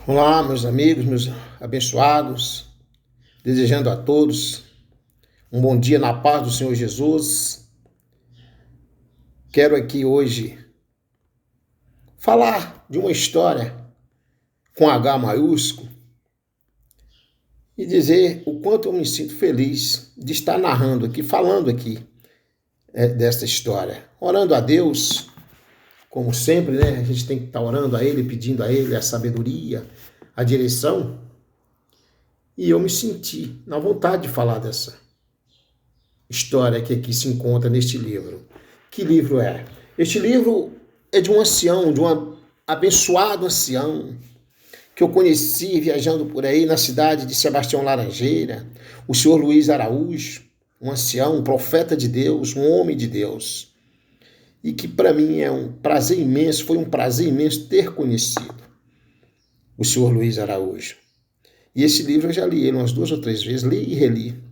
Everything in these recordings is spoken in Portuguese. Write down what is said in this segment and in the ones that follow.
Olá, meus amigos, meus abençoados, desejando a todos um bom dia na paz do Senhor Jesus. Quero aqui hoje falar de uma história com H maiúsculo e dizer o quanto eu me sinto feliz de estar narrando aqui, falando aqui desta história. Orando a Deus, como sempre, né? A gente tem que estar orando a Ele, pedindo a Ele a sabedoria, a direção. E eu me senti na vontade de falar dessa história que aqui se encontra neste livro. Que livro é? Este livro é de um ancião, de um abençoado ancião, que eu conheci viajando por aí na cidade de Sebastião Laranjeira, o senhor Luiz Araújo, um ancião, um profeta de Deus, um homem de Deus. E que para mim é um prazer imenso, foi um prazer imenso ter conhecido o senhor Luiz Araújo. E esse livro eu já li ele umas 2 ou 3 vezes, li e reli.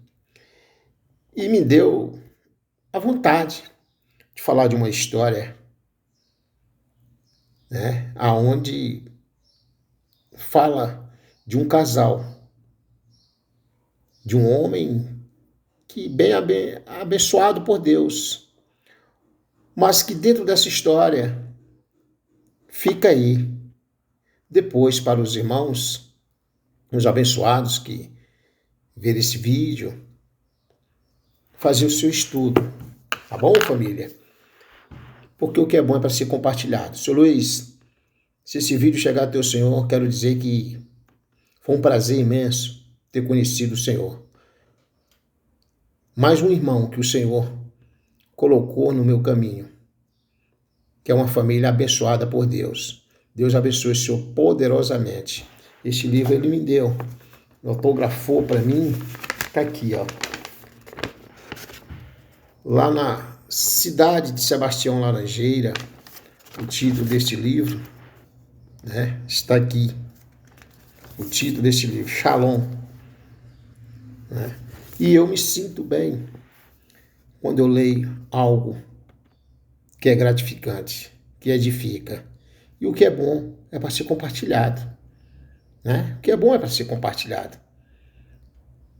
E me deu a vontade de falar de uma história, né, aonde fala de um casal, de um homem que bem abençoado por Deus, mas que dentro dessa história fica aí, depois para os irmãos, os abençoados que ver esse vídeo, fazer o seu estudo, tá bom, família? Porque o que é bom é para ser compartilhado. Senhor Luiz, se esse vídeo chegar até o Senhor, quero dizer que foi um prazer imenso ter conhecido o Senhor. Mais um irmão que o Senhor colocou no meu caminho, que é uma família abençoada por Deus. Deus abençoe o Senhor poderosamente. Este livro ele me deu, autografou para mim, tá aqui, ó. Lá na cidade de Sebastião Laranjeira, o título deste livro, né, está aqui. O título deste livro, Shalom. Né? E eu me sinto bem quando eu leio algo que é gratificante, que edifica. E o que é bom é para ser compartilhado. Né? O que é bom é para ser compartilhado.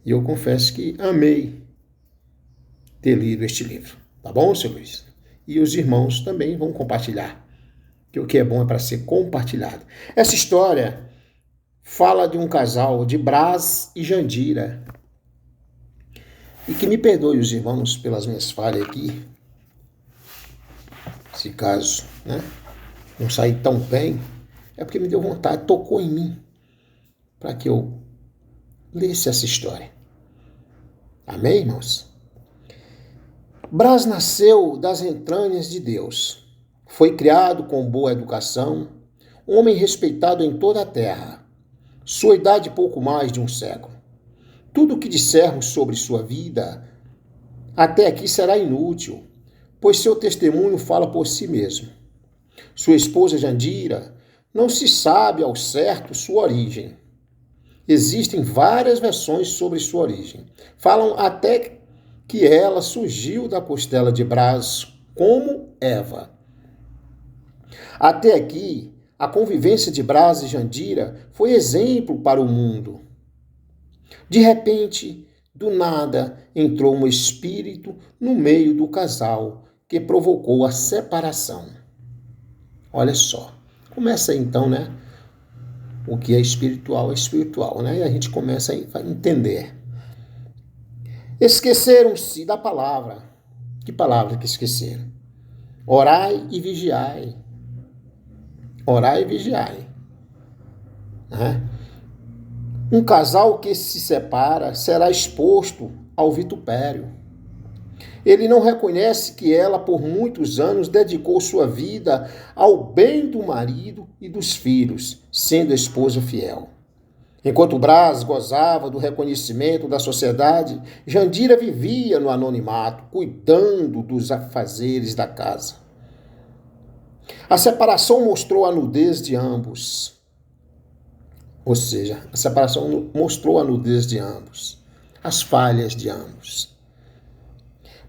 E eu confesso que amei ter lido este livro. Tá bom, seu Luiz? E os irmãos também vão compartilhar. Que o que é bom é para ser compartilhado. Essa história fala de um casal de Brás e Jandira. E que me perdoe os irmãos pelas minhas falhas aqui. Se caso, né, não sair tão bem, é porque me deu vontade, tocou em mim, para que eu lesse essa história. Amém, irmãos? Brás nasceu das entranhas de Deus. Foi criado com boa educação, um homem respeitado em toda a terra. Sua idade pouco mais de um século. Tudo o que dissermos sobre sua vida até aqui será inútil, pois seu testemunho fala por si mesmo. Sua esposa Jandira não se sabe ao certo sua origem. Existem várias versões sobre sua origem. Falam até que ela surgiu da costela de Brás como Eva. Até aqui, a convivência de Brás e Jandira foi exemplo para o mundo. De repente, do nada, entrou um espírito no meio do casal que provocou a separação. Olha só, começa aí, então, né? O que é espiritual, né? E a gente começa a entender. Esqueceram-se da palavra. Que palavra que esqueceram? Orai e vigiai. Orai e vigiai. Né? Um casal que se separa será exposto ao vitupério. Ele não reconhece que ela, por muitos anos, dedicou sua vida ao bem do marido e dos filhos, sendo esposa fiel. Enquanto Brás gozava do reconhecimento da sociedade, Jandira vivia no anonimato, cuidando dos afazeres da casa. A separação mostrou a nudez de ambos. Ou seja, a separação mostrou a nudez de ambos, as falhas de ambos.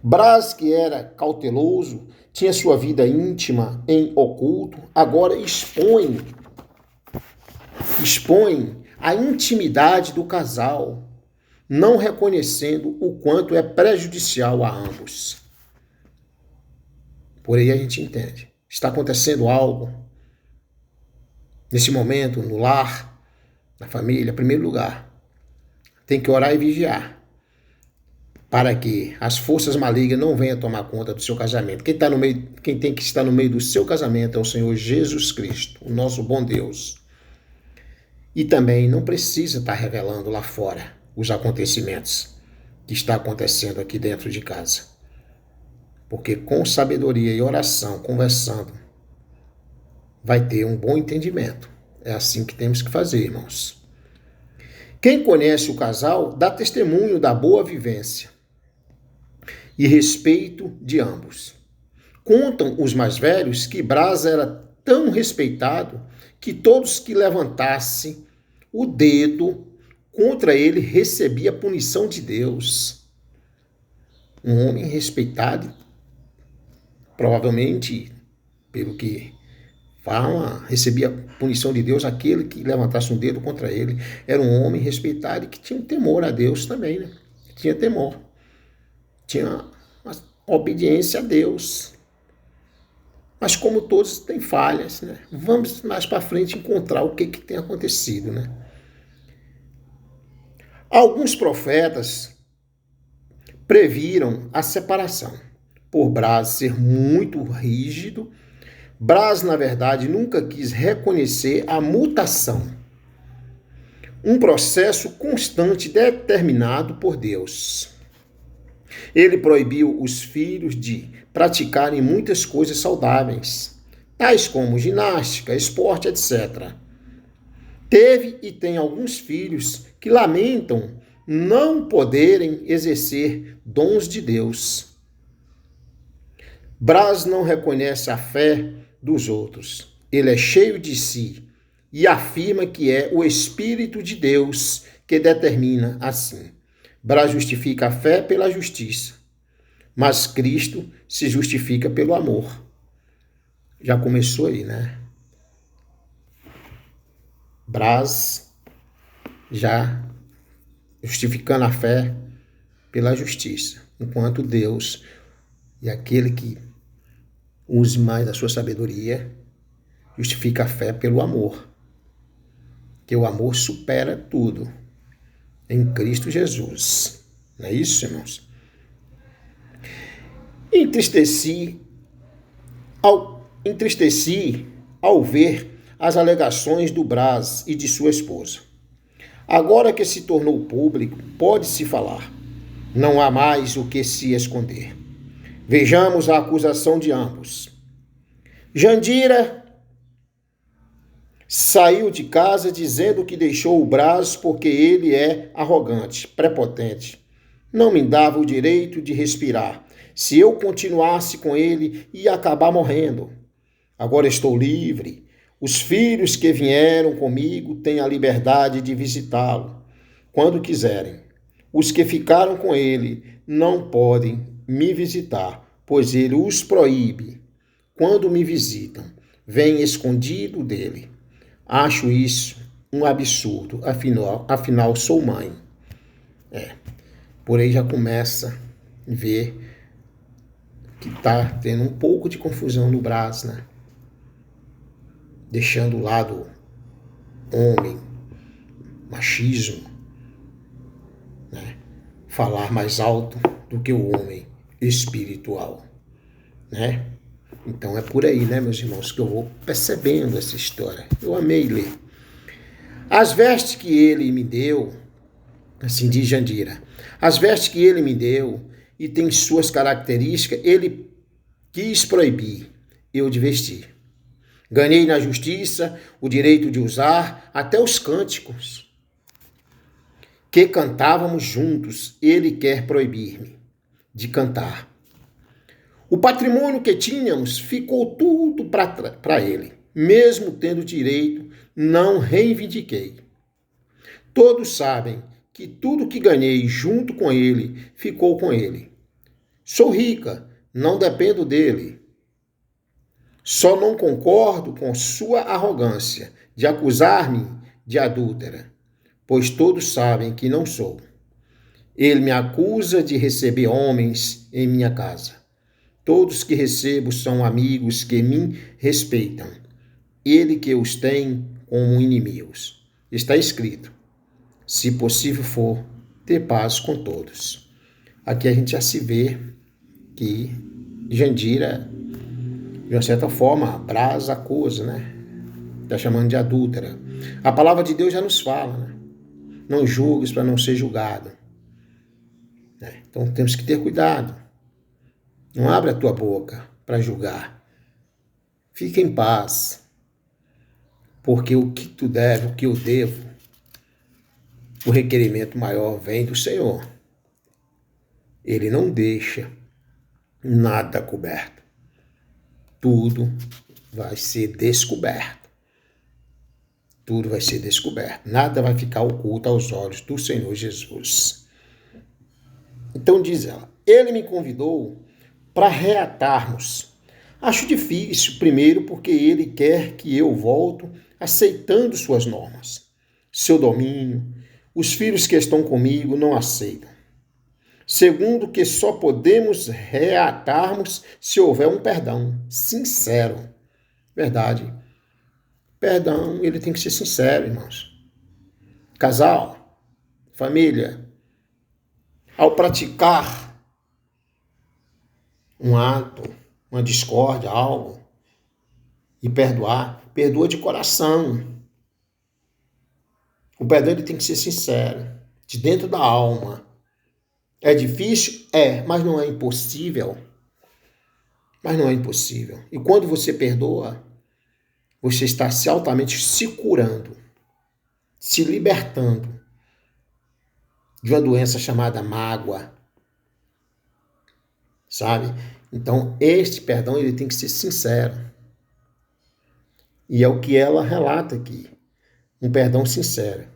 Brás, que era cauteloso, tinha sua vida íntima em oculto, agora expõe expõe a intimidade do casal, não reconhecendo o quanto é prejudicial a ambos. Por aí a gente entende. Está acontecendo algo nesse momento, no lar, na família, em primeiro lugar. Tem que orar e vigiar, para que as forças malignas não venham tomar conta do seu casamento. Quem tem que estar no meio do seu casamento é o Senhor Jesus Cristo, o nosso bom Deus. E também não precisa estar revelando lá fora os acontecimentos que está acontecendo aqui dentro de casa. Porque com sabedoria e oração, conversando, vai ter um bom entendimento. É assim que temos que fazer, irmãos. Quem conhece o casal dá testemunho da boa vivência e respeito de ambos. Contam os mais velhos que Braz era tão respeitado que todos que levantassem o dedo contra ele recebia a punição de Deus. Um homem respeitado, provavelmente, pelo que fala, recebia a punição de Deus aquele que levantasse um dedo contra ele. Era um homem respeitado e que tinha temor a Deus também, né? Tinha temor. Tinha uma obediência a Deus. Mas como todos têm falhas, né? Vamos mais para frente encontrar o que tem acontecido, né? Alguns profetas previram a separação. Por Braz ser muito rígido, Braz, na verdade, nunca quis reconhecer a mutação. Um processo constante determinado por Deus. Ele proibiu os filhos de praticarem muitas coisas saudáveis, tais como ginástica, esporte, etc. Teve e tem alguns filhos que lamentam não poderem exercer dons de Deus. Braz não reconhece a fé dos outros. Ele é cheio de si e afirma que é o Espírito de Deus que determina assim. Braz justifica a fé pela justiça, mas Cristo se justifica pelo amor. Já começou aí, né? Braz já justificando a fé pela justiça, enquanto Deus e aquele que use mais a sua sabedoria justifica a fé pelo amor, que o amor supera tudo em Cristo Jesus. Não é isso, irmãos? Entristeci ao ver as alegações do Braz e de sua esposa. Agora que se tornou público, pode-se falar. Não há mais o que se esconder. Vejamos a acusação de ambos. Jandira saiu de casa dizendo que deixou o Braz porque ele é arrogante, prepotente. Não me dava o direito de respirar. Se eu continuasse com ele, ia acabar morrendo. Agora estou livre. Os filhos que vieram comigo têm a liberdade de visitá-lo quando quiserem. Os que ficaram com ele não podem me visitar, pois ele os proíbe. Quando me visitam, vêm escondido dele. Acho isso um absurdo, afinal sou mãe. Por aí já começa a ver que está tendo um pouco de confusão no Braz, né? Deixando o lado homem, machismo, né? Falar mais alto do que o homem espiritual, né? Então é por aí, né, meus irmãos, que eu vou percebendo essa história. Eu amei ler. As vestes que ele me deu, assim diz Jandira, as vestes que ele me deu e tem suas características, ele quis proibir eu de vestir. Ganhei na justiça o direito de usar até os cânticos que cantávamos juntos. Ele quer proibir-me de cantar. O patrimônio que tínhamos ficou tudo para ele. Mesmo tendo direito, não reivindiquei. Todos sabem que tudo que ganhei junto com ele ficou com ele. Sou rica, não dependo dele. Só não concordo com sua arrogância de acusar-me de adúltera, pois todos sabem que não sou. Ele me acusa de receber homens em minha casa. Todos que recebo são amigos que me respeitam. Ele que os tem como inimigos. Está escrito: se possível for, ter paz com todos. Aqui a gente já se vê que Jandira, de uma certa forma, Braz acusa, né? Está chamando de adúltera. A palavra de Deus já nos fala, né? Não julgues para não ser julgado. Então temos que ter cuidado. Não abra a tua boca para julgar. Fique em paz. Porque o que tu deve, o que eu devo, o requerimento maior vem do Senhor. Ele não deixa nada coberto. Tudo vai ser descoberto. Tudo vai ser descoberto. Nada vai ficar oculto aos olhos do Senhor Jesus. Então diz ela, ele me convidou para reatarmos. Acho difícil, primeiro, porque ele quer que eu volte aceitando suas normas, seu domínio. Os filhos que estão comigo não aceitam. Segundo, que só podemos reatarmos se houver um perdão sincero. Verdade. Perdão, ele tem que ser sincero, irmãos. Casal, família, ao praticar um ato, uma discórdia, algo, e perdoar, perdoa de coração. O perdão ele tem que ser sincero, de dentro da alma. É difícil? É, mas não é impossível. Mas não é impossível. E quando você perdoa, você está altamente se curando, se libertando de uma doença chamada mágoa. Sabe? Então, este perdão ele tem que ser sincero. E é o que ela relata aqui. Um perdão sincero.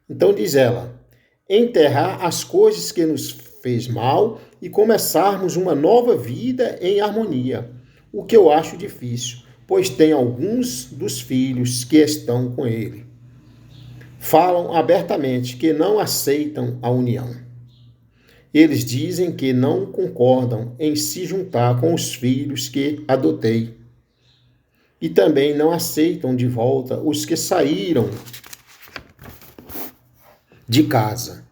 Então diz ela, enterrar as coisas que nos fez mal e começarmos uma nova vida em harmonia, o que eu acho difícil, pois tem alguns dos filhos que estão com ele. Falam abertamente que não aceitam a união. Eles dizem que não concordam em se juntar com os filhos que adotei. E também não aceitam de volta os que saíram de casa.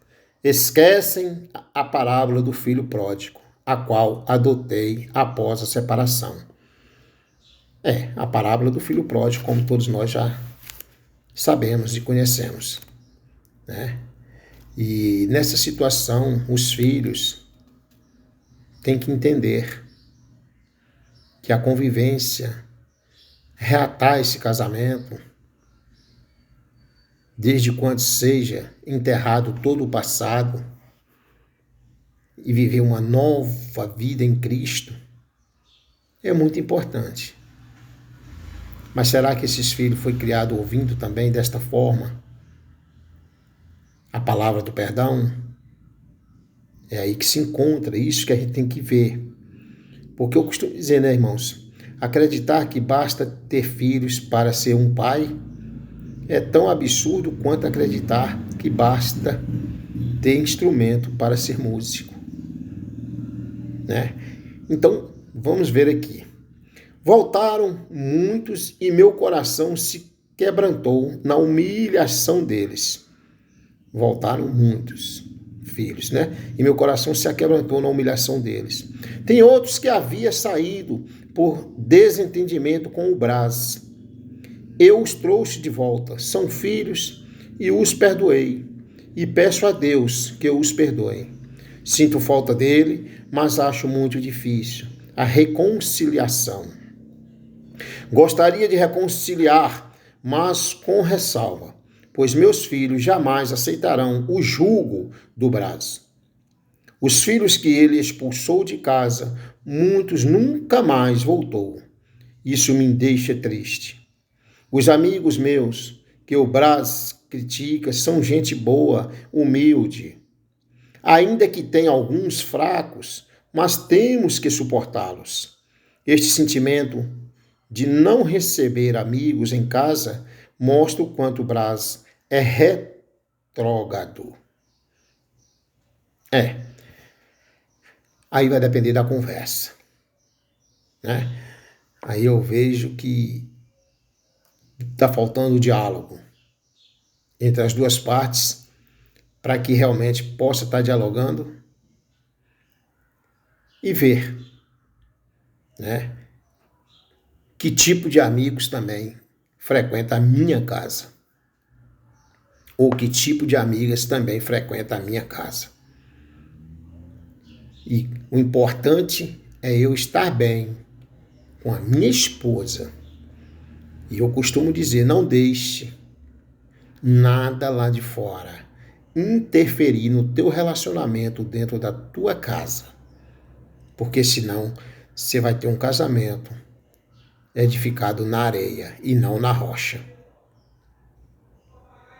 Esquecem a parábola do filho pródigo, a qual adotei após a separação. A parábola do filho pródigo, como todos nós já sabemos e conhecemos, né? E nessa situação, os filhos têm que entender que a convivência, reatar esse casamento, desde quando seja enterrado todo o passado e viver uma nova vida em Cristo, é muito importante. Mas será que esses filhos foram criados ouvindo também desta forma a palavra do perdão? É aí que se encontra isso que a gente tem que ver. Porque eu costumo dizer, né, irmãos? Acreditar que basta ter filhos para ser um pai é tão absurdo quanto acreditar que basta ter instrumento para ser músico, né? Então, vamos ver aqui. Voltaram muitos e meu coração se quebrantou na humilhação deles. Voltaram muitos filhos, né? E meu coração se aquebrantou na humilhação deles. Tem outros que havia saído por desentendimento com o Braz. Eu os trouxe de volta, são filhos, e os perdoei. E peço a Deus que eu os perdoe. Sinto falta dele, mas acho muito difícil a reconciliação. Gostaria de reconciliar, mas com ressalva, pois meus filhos jamais aceitarão o jugo do Braz. Os filhos que ele expulsou de casa, muitos nunca mais voltou. Isso me deixa triste. Os amigos meus, que o Braz critica, são gente boa, humilde. Ainda que tenha alguns fracos, mas temos que suportá-los. Este sentimento de não receber amigos em casa mostra o quanto o Braz é retrógrado. Aí vai depender da conversa, né? Aí eu vejo que está faltando diálogo entre as duas partes para que realmente possa estar dialogando e ver, né, que tipo de amigos também frequenta a minha casa ou que tipo de amigas também frequenta a minha casa. E o importante é eu estar bem com a minha esposa. E eu costumo dizer, não deixe nada lá de fora interferir no teu relacionamento dentro da tua casa. Porque senão você vai ter um casamento edificado na areia e não na rocha.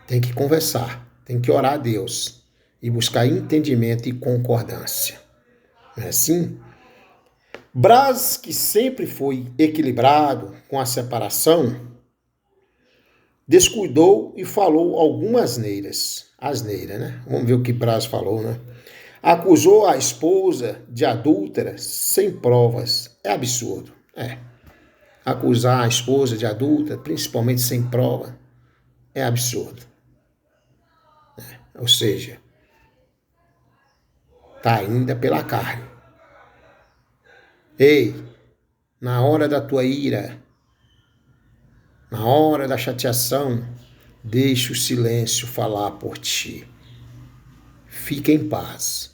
Tem que conversar, tem que orar a Deus e buscar entendimento e concordância. Não é assim? Braz, que sempre foi equilibrado com a separação, descuidou e falou algumas asneiras. Asneira, né? Vamos ver o que Braz falou, né? Acusou a esposa de adúltera sem provas. É absurdo. Acusar a esposa de adúltera, principalmente sem prova, é absurdo. Ou seja, tá ainda pela carne. Ei, na hora da tua ira, na hora da chateação, deixa o silêncio falar por ti. Fica em paz,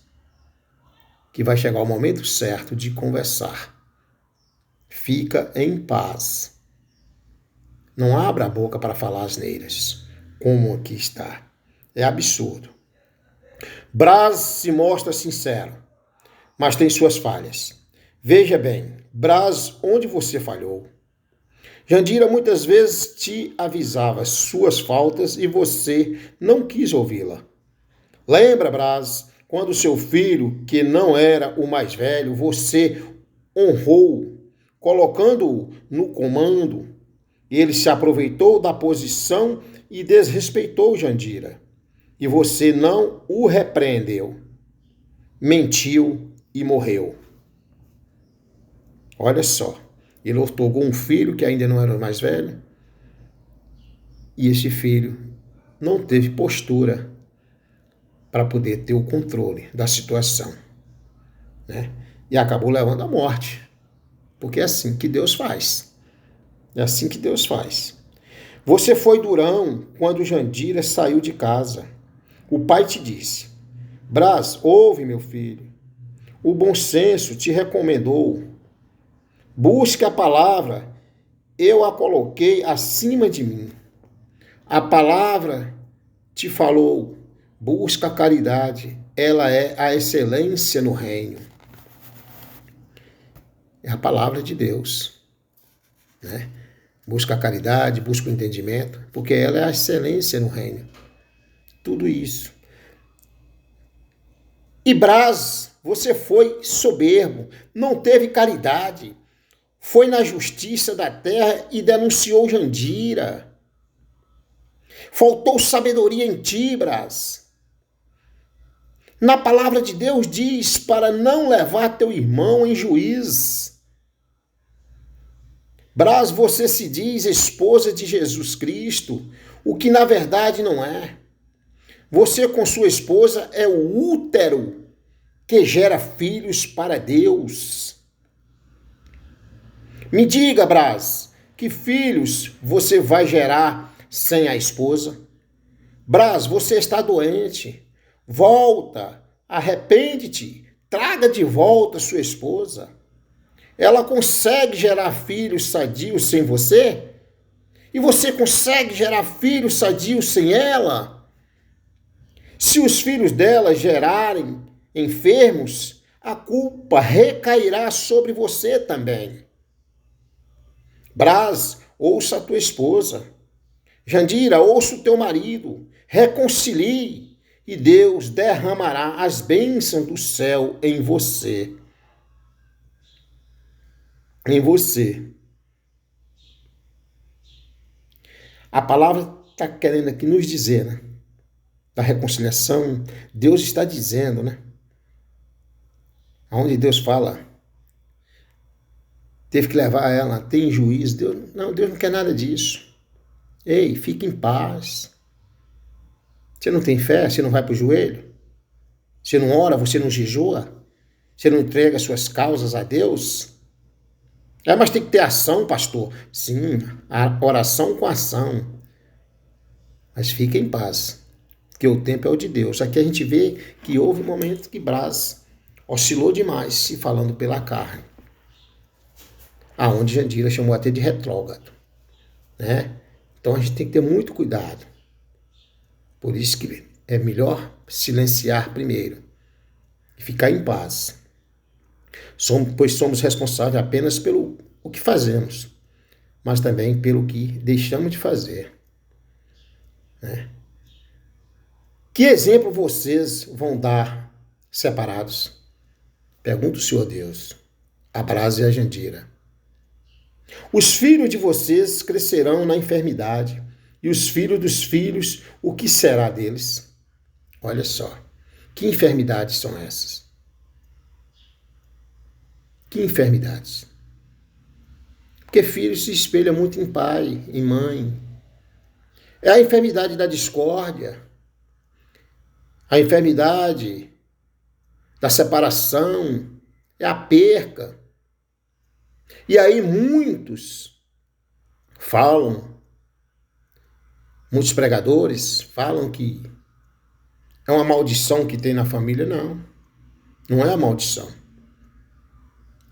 que vai chegar o momento certo de conversar. Fica em paz. Não abra a boca para falar asneiras, como aqui está. É absurdo. Braz se mostra sincero, mas tem suas falhas. Veja bem, Braz, onde você falhou. Jandira muitas vezes te avisava suas faltas e você não quis ouvi-la. Lembra, Braz, quando seu filho, que não era o mais velho, você honrou, colocando-o no comando. Ele se aproveitou da posição e desrespeitou Jandira. E você não o repreendeu. Mentiu e morreu. Olha só, ele otorgou um filho que ainda não era o mais velho, e esse filho não teve postura para poder ter o controle da situação, né? E acabou levando à morte, porque é assim que Deus faz. É assim que Deus faz. Você foi durão quando Jandira saiu de casa. O pai te disse: Braz, ouve, meu filho. O bom senso te recomendou. Busque a palavra. Eu a coloquei acima de mim. A palavra te falou. Busca a caridade. Ela é a excelência no reino. É a palavra de Deus, né? Busca a caridade, busca o entendimento, porque ela é a excelência no reino. Tudo isso. E Braz, você foi soberbo, não teve caridade, foi na justiça da terra e denunciou Jandira. Faltou sabedoria em ti, Braz. Na palavra de Deus diz para não levar teu irmão em juízo. Braz, você se diz esposa de Jesus Cristo, o que na verdade não é. Você com sua esposa é o útero que gera filhos para Deus. Me diga, Braz, que filhos você vai gerar sem a esposa? Braz, você está doente. Volta, arrepende-te, traga de volta sua esposa. Ela consegue gerar filhos sadios sem você? E você consegue gerar filhos sadios sem ela? Se os filhos dela gerarem enfermos, a culpa recairá sobre você também. Braz, ouça a tua esposa. Jandira, ouça o teu marido. Reconcilie e Deus derramará as bênçãos do céu em você. Em você. A palavra está querendo aqui nos dizer, né? Da reconciliação, Deus está dizendo, né? Onde Deus fala, teve que levar ela, tem juízo. Deus não quer nada disso. Ei, fique em paz. Você não tem fé? Você não vai para o joelho? Você não ora? Você não jejua? Você não entrega suas causas a Deus? Mas tem que ter ação, pastor. Sim, a oração com ação. Mas fique em paz, porque o tempo é o de Deus. Aqui a gente vê que houve um momento que Brás oscilou demais, se falando pela carne. Aonde Jandira chamou até de retrógrado, né? Então a gente tem que ter muito cuidado. Por isso que é melhor silenciar primeiro e ficar em paz. Pois somos responsáveis apenas pelo o que fazemos, mas também pelo que deixamos de fazer, né? Que exemplo vocês vão dar separados? Pergunta o Senhor Deus, a Brás e a Jandira. Os filhos de vocês crescerão na enfermidade, e os filhos dos filhos, o que será deles? Olha só, que enfermidades são essas? Que enfermidades? Porque filho se espelha muito em pai, em mãe. É a enfermidade da discórdia, a enfermidade da separação, é a perca. E aí muitos muitos pregadores falam que é uma maldição que tem na família. Não, não é a maldição.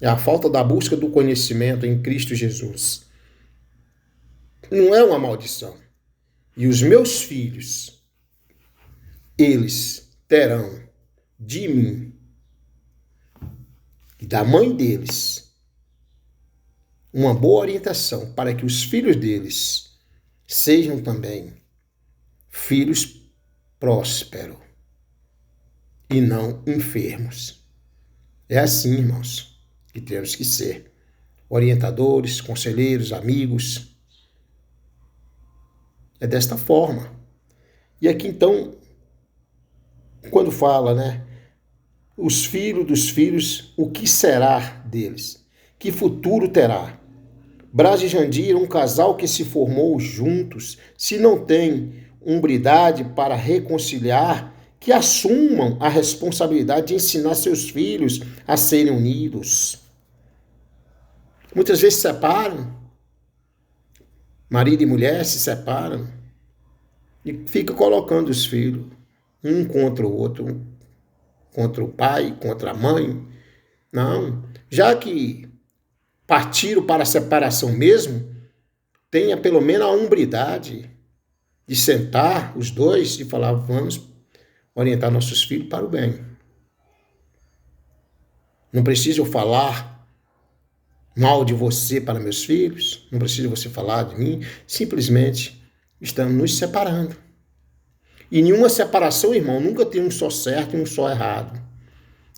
É a falta da busca do conhecimento em Cristo Jesus. Não é uma maldição. E os meus filhos, eles terão de mim e da mãe deles uma boa orientação para que os filhos deles sejam também filhos prósperos e não enfermos. É assim, irmãos, que temos que ser. Orientadores, conselheiros, amigos. É desta forma. E aqui então, quando fala, né? Os filhos dos filhos, o que será deles? Que futuro terá? Brás e Jandira, um casal que se formou juntos, se não tem umbridade para reconciliar, que assumam a responsabilidade de ensinar seus filhos a serem unidos. Muitas vezes se separam, marido e mulher se separam e fica colocando os filhos um contra o outro, contra o pai, contra a mãe. Não, já que partiram para a separação mesmo, tenha pelo menos a hombridade de sentar os dois e falar, vamos orientar nossos filhos para o bem. Não preciso eu falar mal de você para meus filhos, não precisa você falar de mim, simplesmente estamos nos separando. E nenhuma separação, irmão, nunca tem um só certo e um só errado.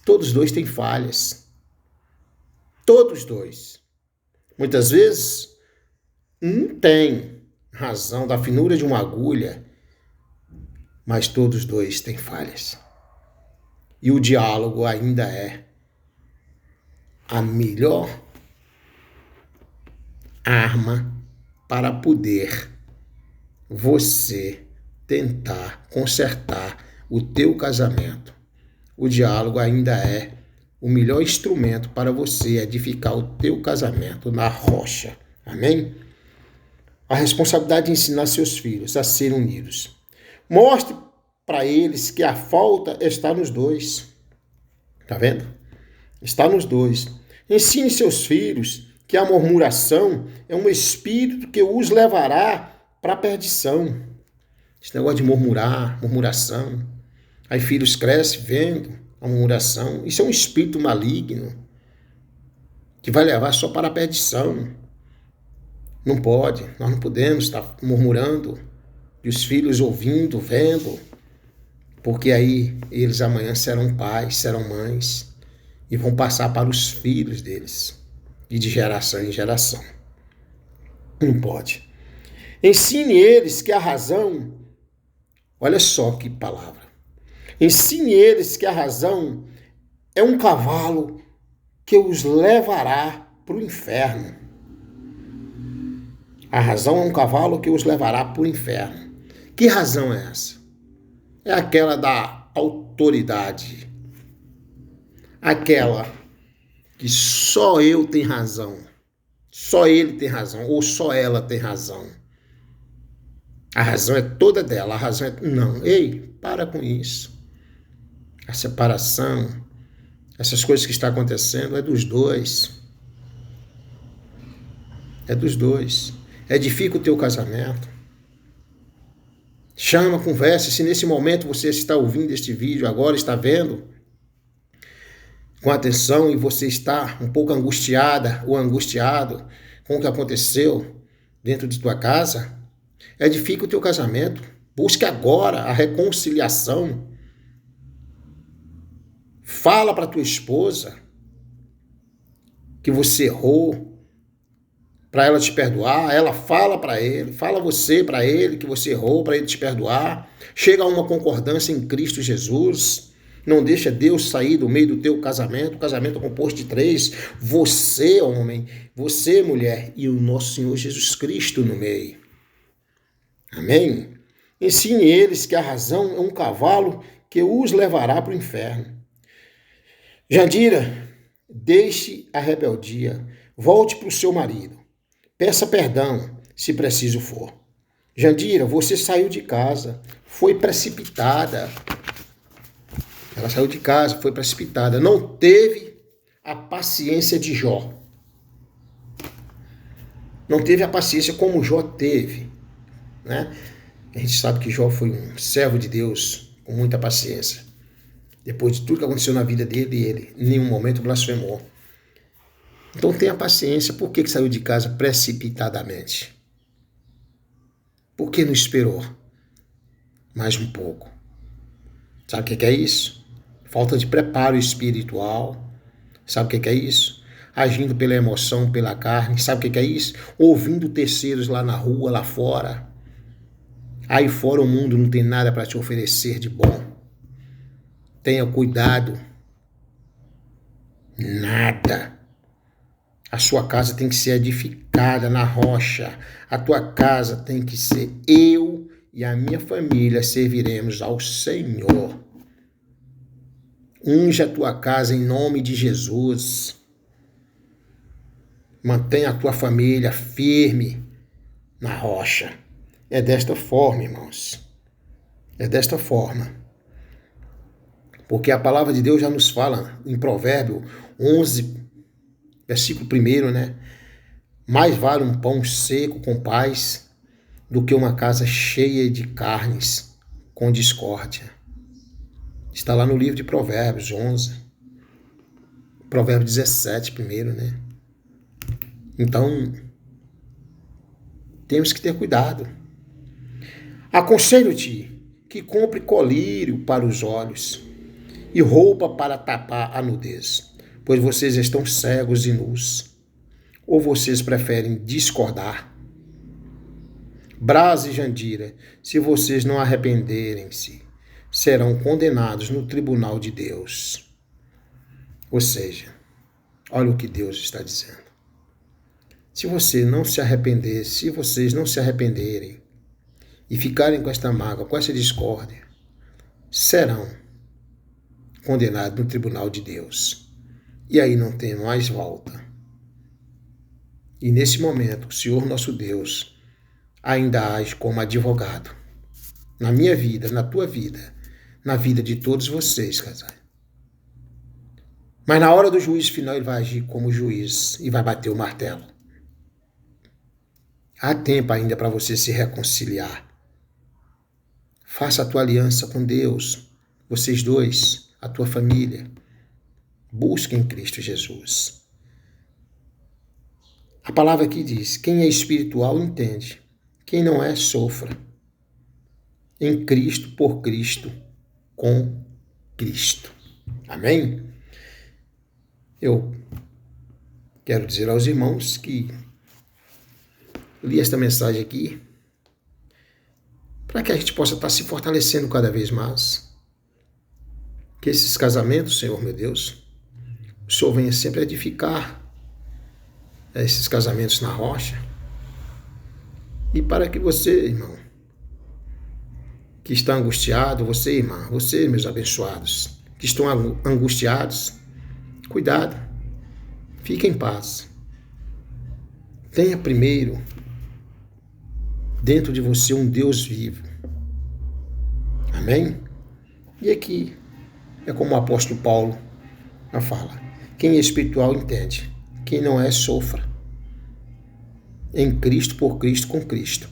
Todos os dois têm falhas. Todos os dois. Muitas vezes, um tem razão da finura de uma agulha, mas todos os dois têm falhas. E o diálogo ainda é a melhor arma para poder você tentar consertar o teu casamento. O diálogo ainda é o melhor instrumento para você edificar o teu casamento na rocha. Amém? A responsabilidade de ensinar seus filhos a serem unidos. Mostre para eles que a falta está nos dois. Tá vendo? Está nos dois. Ensine seus filhos que a murmuração é um espírito que os levará para a perdição. Esse negócio de murmuração. Aí filhos crescem vendo a murmuração. Isso é um espírito maligno que vai levar só para a perdição. Não pode, nós não podemos estar murmurando e os filhos ouvindo, vendo, porque aí eles amanhã serão pais, serão mães e vão passar para os filhos deles e de geração em geração. Não pode. Ensine eles que a razão, olha só que palavra, ensine eles que a razão é um cavalo que os levará para o inferno. A razão é um cavalo que os levará para o inferno. Que razão é essa? É aquela da autoridade. Aquela que só eu tenho razão. Só ele tem razão, ou só ela tem razão. A razão é toda dela, a razão é... Não, ei, para com isso. A separação, essas coisas que estão acontecendo, é dos dois. É dos dois. Edifica o teu casamento. Chama, conversa. Se nesse momento você está ouvindo este vídeo agora, está vendo com atenção e você está um pouco angustiada ou angustiado com o que aconteceu dentro de tua casa, edifica o teu casamento. Busque agora a reconciliação. Fala para tua esposa que você errou, para ela te perdoar. Ela fala para ele, fala você para ele que você errou, para ele te perdoar. Chega a uma concordância em Cristo Jesus. Não deixa Deus sair do meio do teu casamento. O casamento é composto de três: você, homem, você, mulher, e o nosso Senhor Jesus Cristo no meio. Amém? Ensine eles que a razão é um cavalo que os levará para o inferno. Jandira, deixe a rebeldia, volte para o seu marido. Peça perdão, se preciso for. Jandira, você saiu de casa, foi precipitada. Ela saiu de casa, foi precipitada. Não teve a paciência de Jó. Não teve a paciência como Jó teve, né? A gente sabe que Jó foi um servo de Deus com muita paciência. Depois de tudo que aconteceu na vida dele, ele em nenhum momento blasfemou. Então tenha paciência. Por que saiu de casa precipitadamente? Por que não esperou mais um pouco? Sabe o que é isso? Falta de preparo espiritual. Sabe o que é isso? Agindo pela emoção, pela carne. Sabe o que é isso? Ouvindo terceiros lá na rua, lá fora. Aí fora o mundo não tem nada para te oferecer de bom. Tenha cuidado. Nada. A sua casa tem que ser edificada na rocha. A tua casa tem que ser eu e a minha família serviremos ao Senhor. Unja a tua casa em nome de Jesus. Mantenha a tua família firme na rocha. É desta forma, irmãos. É desta forma. Porque a palavra de Deus já nos fala em Provérbio 11, versículo 1, né? Mais vale um pão seco com paz do que uma casa cheia de carnes com discórdia. Está lá no livro de Provérbios 11. Provérbio 17 primeiro, né? Então, temos que ter cuidado. Aconselho-te que compre colírio para os olhos e roupa para tapar a nudez, pois vocês estão cegos e nus. Ou vocês preferem discordar? Braz e Jandira, se vocês não arrependerem-se, serão condenados no tribunal de Deus. Ou seja, olha o que Deus está dizendo. Se você não se arrepender, se vocês não se arrependerem e ficarem com esta mágoa, com essa discórdia, serão condenados no tribunal de Deus. E aí não tem mais volta. E nesse momento, o Senhor nosso Deus ainda age como advogado. Na minha vida, na tua vida, na vida de todos vocês, casais. Mas na hora do juízo final, ele vai agir como juiz e vai bater o martelo. Há tempo ainda para você se reconciliar. Faça a tua aliança com Deus, vocês dois, a tua família. Busque em Cristo Jesus. A palavra aqui diz: quem é espiritual entende, quem não é, sofra. Em Cristo, por Cristo, com Cristo. Amém? Eu quero dizer aos irmãos que li esta mensagem aqui para que a gente possa estar se fortalecendo cada vez mais. Que esses casamentos, Senhor meu Deus, o Senhor venha sempre edificar esses casamentos na rocha. E para que você, irmão, que está angustiado, você, irmã, você, meus abençoados, que estão angustiados, cuidado, fique em paz. Tenha primeiro dentro de você um Deus vivo. Amém? E aqui é como o apóstolo Paulo fala: quem é espiritual entende, quem não é, sofra. Em Cristo, por Cristo, com Cristo.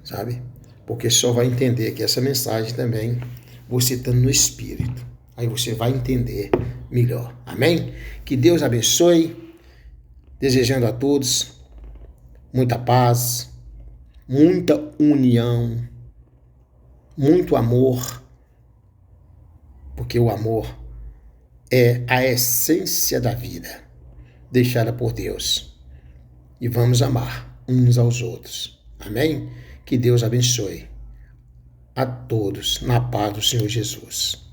Sabe? Porque só vai entender que essa mensagem também, você estando no Espírito, aí você vai entender melhor. Amém? Que Deus abençoe. Desejando a todos muita paz, muita união, muito amor, porque o amor é a essência da vida, deixada por Deus. E vamos amar uns aos outros. Amém? Que Deus abençoe a todos na paz do Senhor Jesus.